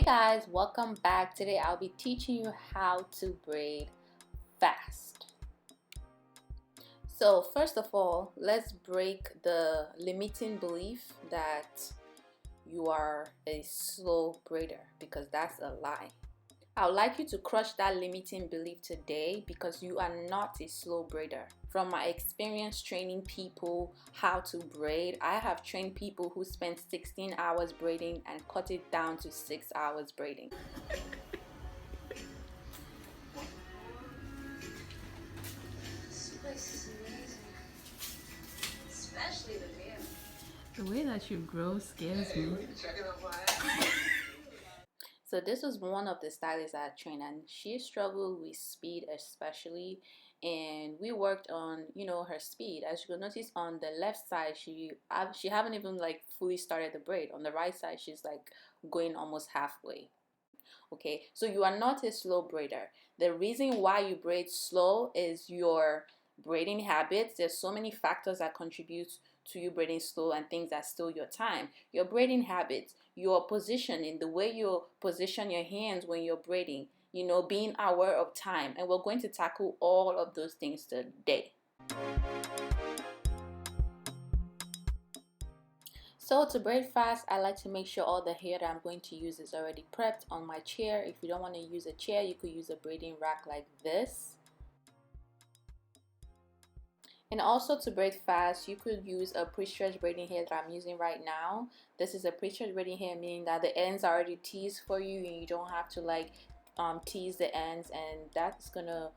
Guys, welcome back. Today I'll be teaching you how to braid fast. So first of all, let's break the limiting belief that you are a slow braider, because that's a lie. I would like you to crush that limiting belief today, because you are not a slow braider. From my experience training people how to braid, I have trained people who spent 16 hours braiding and cut it down to 6 hours braiding. This place is amazing. Especially the view. The way that you grow scares me. So this was one of the stylists I trained, and she struggled with speed especially, and we worked on her speed. As you can notice, on the left side she haven't even like fully started the braid. On the right side she's like going almost halfway. Okay, so you are not a slow braider. The reason why you braid slow is your braiding habits. There's so many factors that contribute to you braiding slow and things that steal your time. Your braiding habits, your positioning, the way you position your hands when you're braiding, being aware of time. And we're going to tackle all of those things today. So to braid fast, I like to make sure all the hair that I'm going to use is already prepped on my chair. If you don't want to use a chair, you could use a braiding rack like this. And also to braid fast, you could use a pre-stretched braiding hair that I'm using right now. This is a pre-stretched braiding hair, meaning that the ends are already teased for you and you don't have to like tease the ends, and that's gonna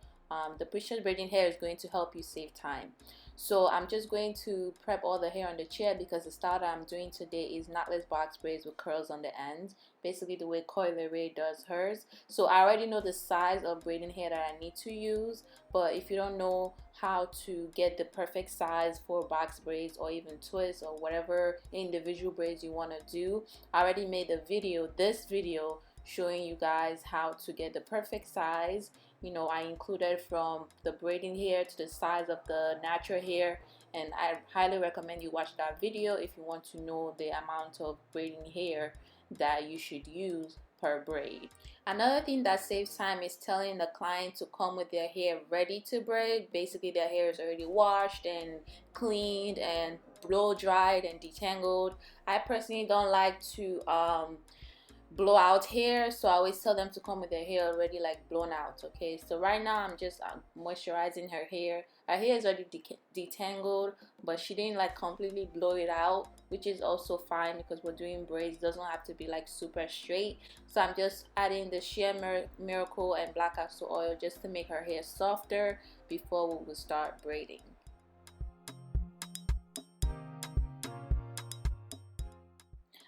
the pre-stretched braiding hair is going to help you save time. So I'm just going to prep all the hair on the chair, because the style that I'm doing today is knotless box braids with curls on the ends, basically the way LERAY does hers. So I already know the size of braiding hair that I need to use, but if you don't know how to get the perfect size for box braids or even twists or whatever individual braids you want to do, I already made a video, this video, showing you guys how to get the perfect size. I included from the braiding hair to the size of the natural hair, and I highly recommend you watch that video if you want to know the amount of braiding hair that you should use per braid. Another thing that saves time is telling the client to come with their hair ready to braid. Basically their hair is already washed and cleaned and blow dried and detangled. I personally don't like to blow out hair, so I always tell them to come with their hair already like blown out. Okay, so right now I'm just moisturizing her hair. Her hair is already detangled, but she didn't like completely blow it out, which is also fine because we're doing braids. It doesn't have to be like super straight. So I'm just adding the Sheer Miracle and black castor oil just to make her hair softer before we will start braiding.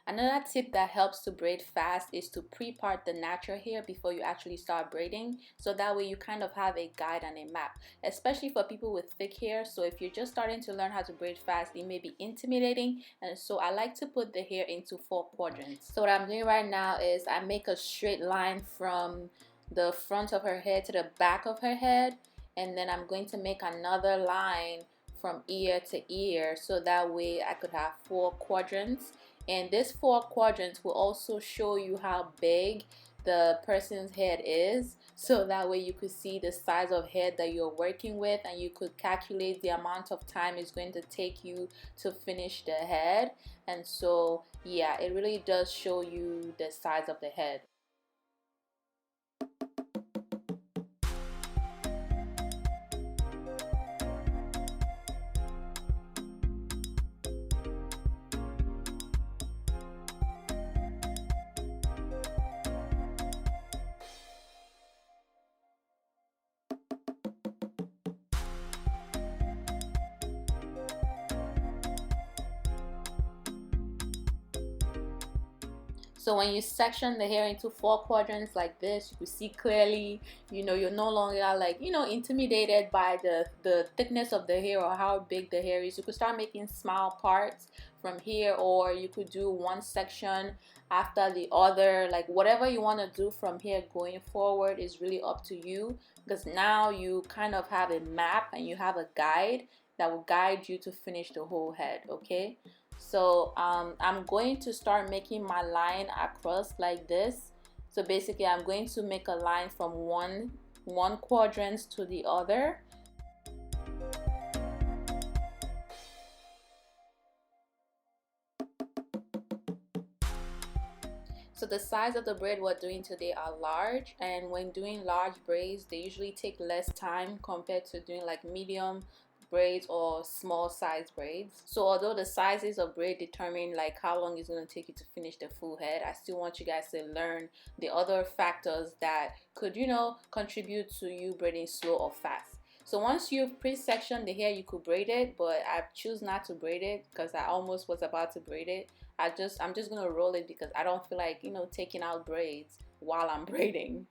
Another tip that helps to braid fast is to pre-part the natural hair before you actually start braiding, so that way you kind of have a guide and a map, especially for people with thick hair. So if you're just starting to learn how to braid fast, it may be intimidating, and so I like to put the hair into 4 quadrants. So what I'm doing right now is I make a straight line from the front of her head to the back of her head, and then I'm going to make another line from ear to ear, so that way I could have 4 quadrants. And this 4 quadrants will also show you how big the person's head is, so that way you could see the size of head that you're working with, and you could calculate the amount of time it's going to take you to finish the head. And so yeah, it really does show you the size of the head. So when you section the hair into 4 quadrants like this, you can see clearly, you're no longer like, intimidated by the thickness of the hair or how big the hair is. You could start making small parts from here, or you could do one section after the other. Like whatever you want to do from here going forward is really up to you, because now you kind of have a map and you have a guide that will guide you to finish the whole head. Okay, so I'm going to start making my line across like this, So basically I'm going to make a line from one quadrant to the other. So the size of the braid we're doing today are large, and when doing large braids they usually take less time compared to doing like medium braids or small size braids. So although the sizes of braid determine like how long it's going to take you to finish the full head, I still want you guys to learn the other factors that could, you know, contribute to you braiding slow or fast. So once you've pre-sectioned the hair, you could braid it, but I choose not to braid it because I almost was about to braid it. I'm just gonna roll it because I don't feel like, you know, taking out braids while I'm braiding.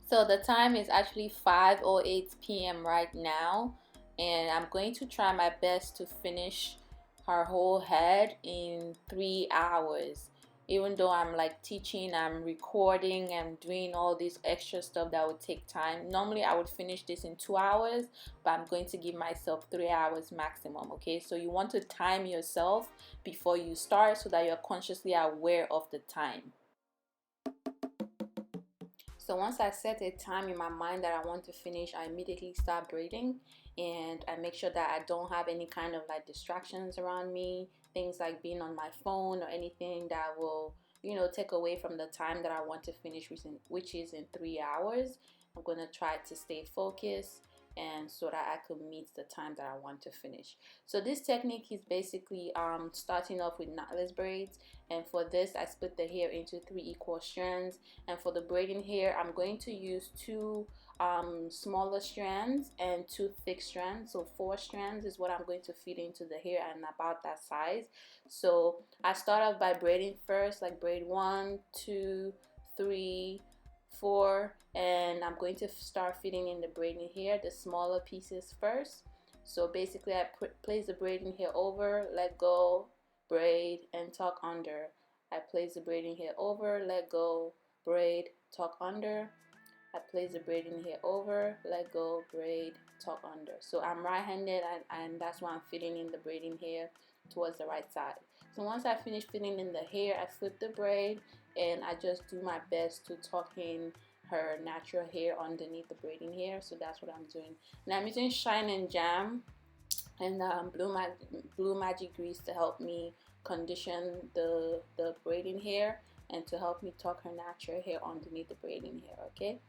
So the time is actually 5:08 p.m. right now, and I'm going to try my best to finish her whole head in 3 hours. Even though I'm like teaching, I'm recording, I'm doing all this extra stuff that would take time. Normally I would finish this in 2 hours, but I'm going to give myself 3 hours maximum, okay? So you want to time yourself before you start so that you're consciously aware of the time. So once I set a time in my mind that I want to finish, I immediately start braiding, and I make sure that I don't have any kind of like distractions around me, things like being on my phone or anything that will, you know, take away from the time that I want to finish, which is in 3 hours. I'm gonna try to stay focused and so that I could meet the time that I want to finish. So this technique is basically starting off with knotless braids, and for this I split the hair into 3 equal strands, and for the braiding hair I'm going to use 2 smaller strands and 2 thick strands. So 4 strands is what I'm going to feed into the hair, and about that size. So I start off by braiding first, like braid 1, 2, 3, 4, and I'm going to start fitting in the braiding hair, the smaller pieces first. So basically I place the braiding hair over, let go, braid, and tuck under. I place the braiding hair over, let go, braid, tuck under. I place the braiding hair over, let go, braid, tuck under. So I'm right-handed, and that's why I'm fitting in the braiding hair towards the right side. So once I finish fitting in the hair, I flip the braid and I just do my best to tuck in her natural hair underneath the braiding hair. So that's what I'm doing. Now I'm using Shine and Jam and Blue Magic Grease to help me condition the braiding hair and to help me tuck her natural hair underneath the braiding hair, okay?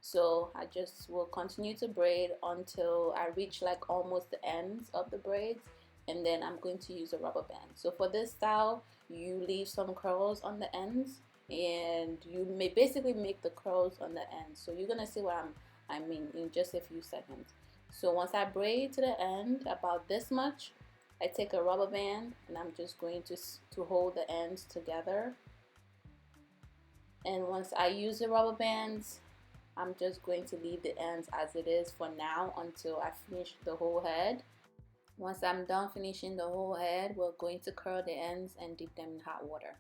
So I just will continue to braid until I reach like almost the ends of the braids, and then I'm going to use a rubber band. So for this style you leave some curls on the ends, and you may basically make the curls on the ends. So you're gonna see what I mean in just a few seconds. So once I braid to the end about this much, I take a rubber band and I'm just going to hold the ends together. And once I use the rubber bands, I'm just going to leave the ends as it is for now until I finish the whole head. Once I'm done finishing the whole head, we're going to curl the ends and dip them in hot water.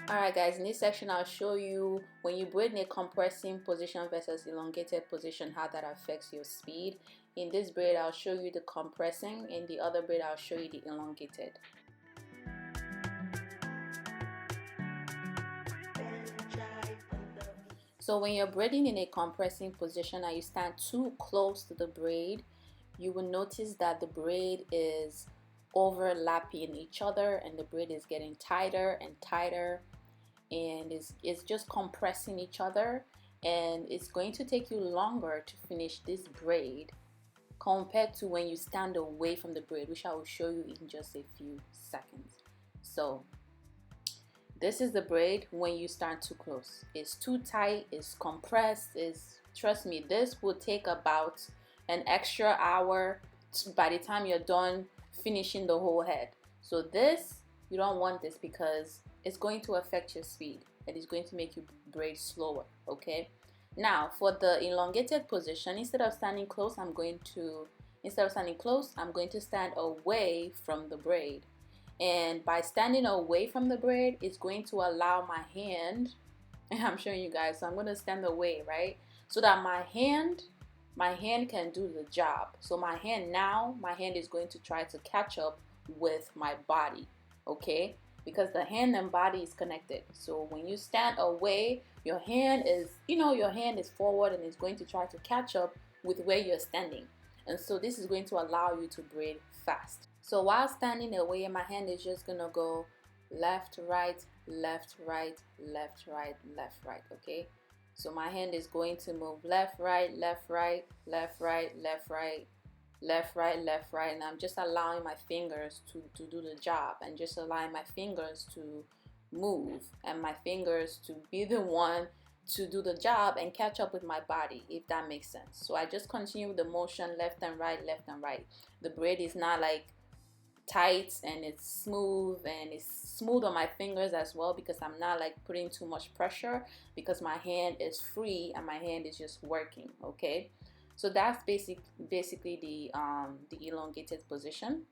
Alright guys, in this section I'll show you when you braid in a compressing position versus elongated position, how that affects your speed. In this braid I'll show you the compressing, in the other braid I'll show you the elongated. So when you're braiding in a compressing position and you stand too close to the braid, you will notice that the braid is overlapping each other and the braid is getting tighter and tighter, and it's just compressing each other, and it's going to take you longer to finish this braid compared to when you stand away from the braid, which I will show you in just a few seconds. So this is the braid when you start too close. It's too tight, it's compressed, trust me, this will take about an extra hour by the time you're done finishing the whole head. So this, you don't want this because it's going to affect your speed and it's going to make you braid slower, okay? Now for the elongated position, instead of standing close, I'm going to stand away from the braid. And by standing away from the braid, it's going to allow my hand, and I'm showing you guys, so I'm going to stand away, right? So that my hand can do the job. So my hand is going to try to catch up with my body, okay? Because the hand and body is connected. So when you stand away, your hand is forward and it's going to try to catch up with where you're standing. And so this is going to allow you to braid fast. So while standing away, my hand is just gonna go left, right, left, right, left, right, left, right, okay? So my hand is going to move left, right, left, right, left, right, left, right, left, right, left, right, and I'm just allowing my fingers to do the job, and just allowing my fingers to move and my fingers to be the one to do the job and catch up with my body, if that makes sense. So I just continue the motion left and right, left and right. The braid is not like tight, and it's smooth on my fingers as well, because I'm not like putting too much pressure, because my hand is free and my hand is just working, okay? So that's basically the elongated position.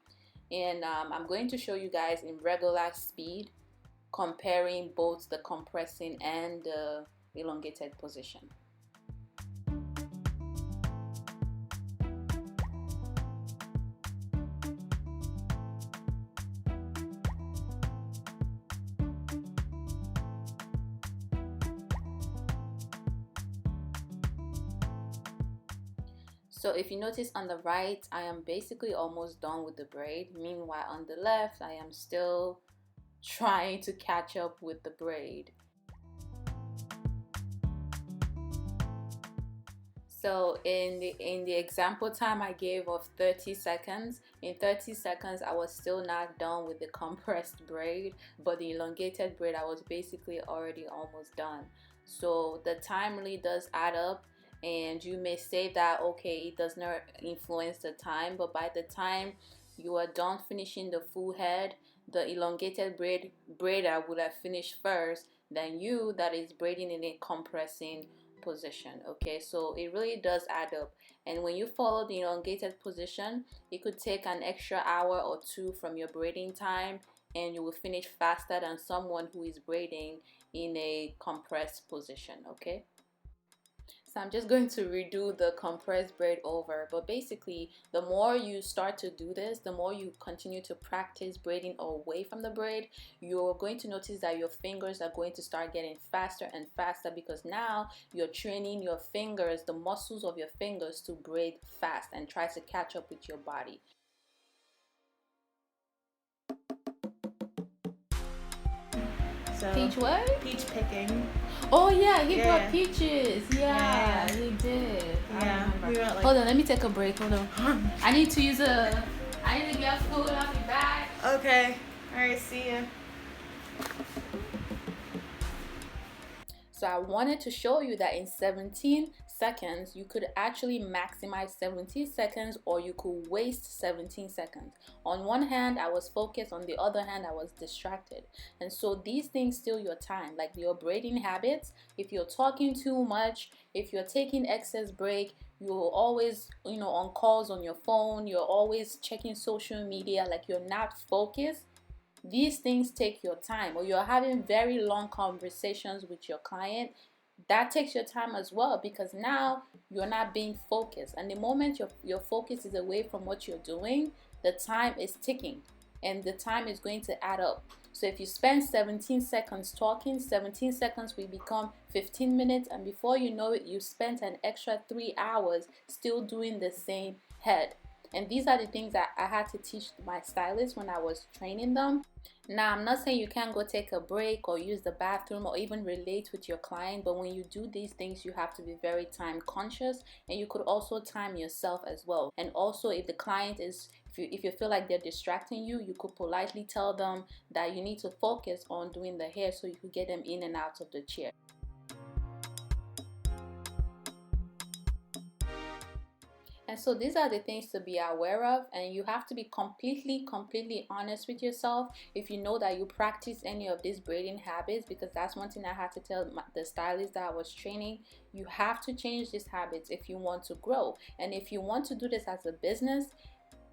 And I'm going to show you guys in regular speed, comparing both the compressing and the elongated position. So if you notice on the right, I am basically almost done with the braid. Meanwhile on the left, I am still trying to catch up with the braid. So in the example time I gave of 30 seconds, in 30 seconds I was still not done with the compressed braid, but the elongated braid I was basically already almost done. So the time really does add up, and you may say that okay, it does not influence the time, but by the time you are done finishing the full head, the elongated braider would have finished first than you that is braiding in a compressing position, okay? So it really does add up, and when you follow the elongated position, it could take an extra hour or two from your braiding time, and you will finish faster than someone who is braiding in a compressed position, okay? So I'm just going to redo the compressed braid over, but basically the more you start to do this, the more you continue to practice braiding away from the braid, you're going to notice that your fingers are going to start getting faster and faster, because now you're training your fingers, the muscles of your fingers, to braid fast and try to catch up with your body. So Peach what? peach picking. Oh yeah, he Yeah. brought peaches. Yeah, he did. Yeah, I we remember. went like. Hold on, let me take a break. Hold on. I need to get food. I'll be back. Okay. All right. See ya. So I wanted to show you that in 17 seconds, you could actually maximize 17 seconds, or you could waste 17 seconds. On one hand, I was focused. On the other hand, I was distracted. And so these things steal your time, like your braiding habits. If you're talking too much, if you're taking excess break, you're always, on calls on your phone, you're always checking social media, like you're not focused. These things take your time, or you're having very long conversations with your client. That takes your time as well, because now you're not being focused, and the moment your focus is away from what you're doing, the time is ticking and the time is going to add up. So if you spend 17 seconds talking, 17 seconds will become 15 minutes, and before you know it, you spent an extra 3 hours still doing the same head. And these are the things that I had to teach my stylists when I was training them. Now, I'm not saying you can't go take a break or use the bathroom or even relate with your client, but when you do these things, you have to be very time conscious, and you could also time yourself as well. And also, if the client is, if you feel like they're distracting you, you could politely tell them that you need to focus on doing the hair so you could get them in and out of the chair. And so these are the things to be aware of, and you have to be completely honest with yourself if you know that you practice any of these braiding habits, because that's one thing I had to tell the stylist that I was training. You have to change these habits if you want to grow, and if you want to do this as a business.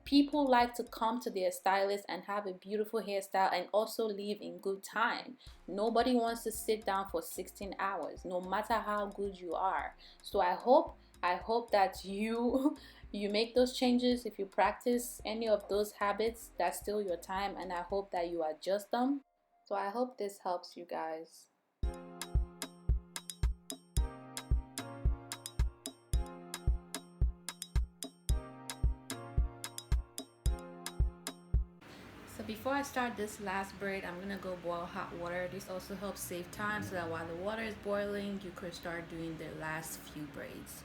People like to come to their stylist and have a beautiful hairstyle and also leave in good time. Nobody wants to sit down for 16 hours, no matter how good you are. So I hope that you make those changes. If you practice any of those habits, that's still your time, and I hope that you adjust them. So I hope this helps you guys. So before I start this last braid, I'm gonna go boil hot water. This also helps save time, so that while the water is boiling, you could start doing the last few braids.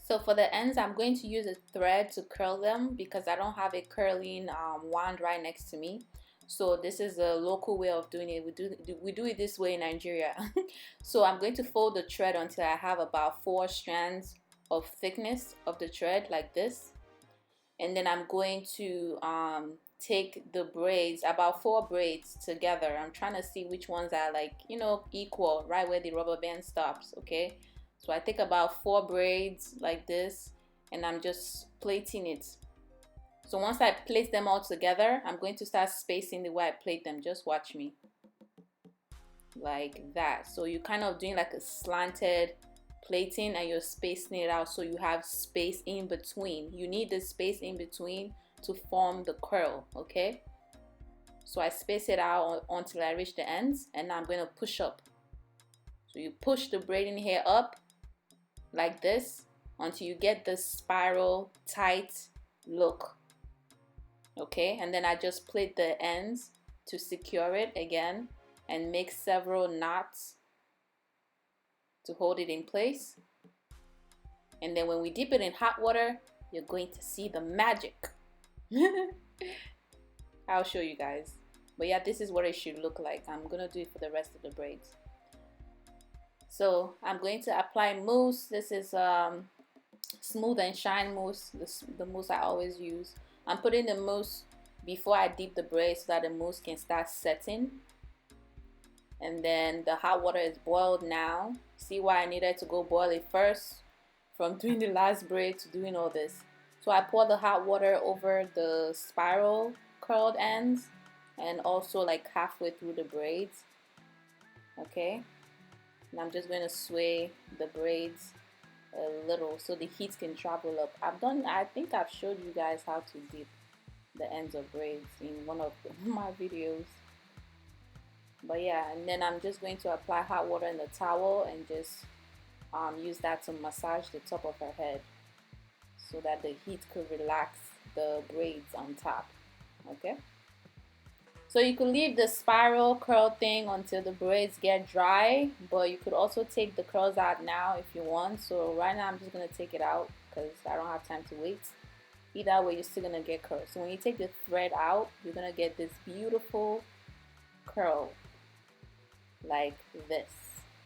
So for the ends, I'm going to use a thread to curl them because I don't have a curling wand right next to me. So this is a local way of doing it. We do it this way in Nigeria. So I'm going to fold the thread until I have about 4 strands of thickness of the thread like this. And then I'm going to take the braids, about 4 braids together. I'm trying to see which ones are like, you know, equal, right where the rubber band stops, okay? So I take about 4 braids like this, and I'm just plaiting it. So once I place them all together, I'm going to start spacing the way I plait them. Just watch me. Like that. So you're kind of doing like a slanted plaiting, and you're spacing it out so you have space in between. You need the space in between to form the curl, okay? So I space it out until I reach the ends, and now I'm going to push up. So you push the braiding hair up like this until you get this spiral tight look, okay? And then I just plait the ends to secure it again and make several knots to hold it in place. And then when we dip it in hot water, you're going to see the magic. I'll show you guys. But yeah, this is what it should look like. I'm gonna do it for the rest of the braids. So I'm going to apply mousse. This is Smooth and Shine mousse, the mousse I always use. I'm putting the mousse before I dip the braid so that the mousse can start setting. And then the hot water is boiled now. See why I needed to go boil it first, from doing the last braid to doing all this. So I pour the hot water over the spiral curled ends and also like halfway through the braids, okay? And I'm just going to sway the braids a little so the heat can travel up. I think I've showed you guys how to dip the ends of braids in one of my videos. But yeah, and then I'm just going to apply hot water in the towel and just use that to massage the top of her head so that the heat could relax the braids on top, okay? So you could leave the spiral curl thing until the braids get dry, but you could also take the curls out now if you want. So right now I'm just gonna take it out because I don't have time to wait. Either way, you're still gonna get curls. So when you take the thread out, you're gonna get this beautiful curl like this.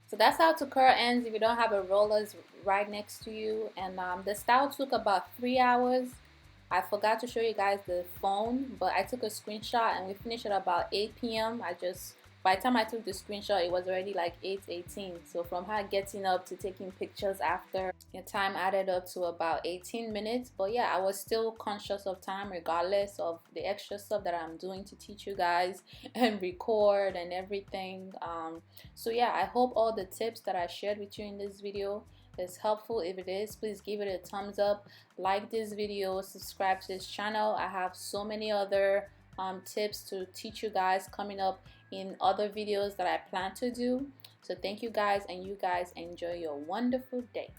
So that's how to curl ends if you don't have a rollers right next to you. And the style took about 3 hours. I forgot to show you guys the phone, but I took a screenshot and we finished at about 8 p.m. By the time I took the screenshot, it was already like 8:18. So from her getting up to taking pictures after, the time added up to about 18 minutes. But yeah, I was still conscious of time regardless of the extra stuff that I'm doing to teach you guys and record and everything. So yeah, I hope all the tips that I shared with you in this video is helpful. If it is, please give it a thumbs up, like this video, subscribe to this channel. I have so many other tips to teach you guys coming up in other videos that I plan to do. So thank you guys, and you guys enjoy your wonderful day.